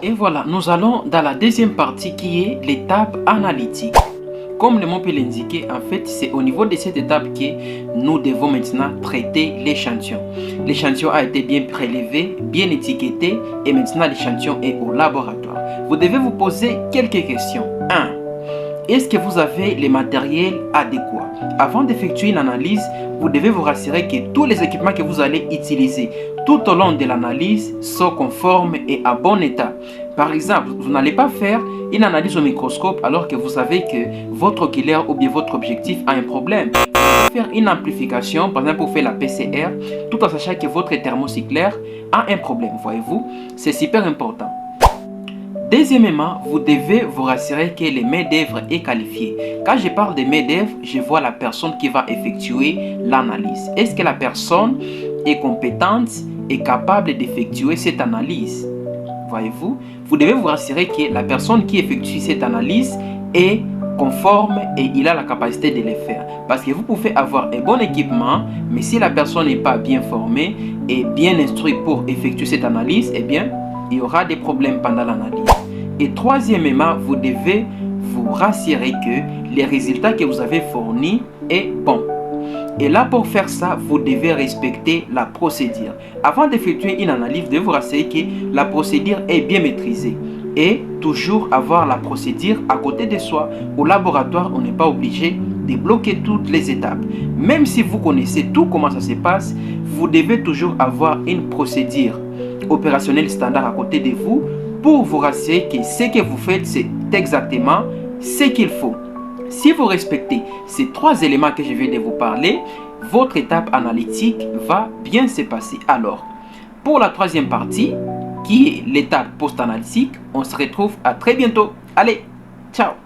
Et voilà, nous allons dans la deuxième partie qui est l'étape analytique. Comme le mot peut l'indiquer, en fait, c'est au niveau de cette étape que nous devons maintenant traiter l'échantillon. L'échantillon a été bien prélevé, bien étiqueté et maintenant l'échantillon est au laboratoire. Vous devez vous poser quelques questions. 1. Est-ce que vous avez les matériels adéquats? Avant d'effectuer une analyse, vous devez vous rassurer que tous les équipements que vous allez utiliser tout au long de l'analyse sont conformes et à bon état. Par exemple, vous n'allez pas faire une analyse au microscope alors que vous savez que votre oculaire ou bien votre objectif a un problème. Vous devez faire une amplification, par exemple pour faire la PCR, tout en sachant que votre thermocyclaire a un problème. Voyez-vous, c'est super important. Deuxièmement, vous devez vous rassurer que le main-d'œuvre est qualifié. Quand je parle de main-d'œuvre, je vois la personne qui va effectuer l'analyse. Est-ce que la personne est compétente et capable d'effectuer cette analyse? Voyez-vous, vous devez vous rassurer que la personne qui effectue cette analyse est conforme et il a la capacité de le faire. Parce que vous pouvez avoir un bon équipement, mais si la personne n'est pas bien formée et bien instruite pour effectuer cette analyse, eh bien, il y aura des problèmes pendant l'analyse. Et troisièmement, vous devez vous rassurer que les résultats que vous avez fournis est bon. Et là, pour faire ça, vous devez respecter la procédure. Avant d'effectuer une analyse, vous devez vous rassurer que la procédure est bien maîtrisée. Et toujours avoir la procédure à côté de soi. Au laboratoire, on n'est pas obligé de bloquer toutes les étapes. Même si vous connaissez tout comment ça se passe, vous devez toujours avoir une procédure opérationnelle standard à côté de vous pour vous rassurer que ce que vous faites, c'est exactement ce qu'il faut. Si vous respectez ces trois éléments que je viens de vous parler, votre étape analytique va bien se passer. Alors, pour la troisième partie, qui est l'étape post-analytique, on se retrouve à très bientôt. Allez, ciao!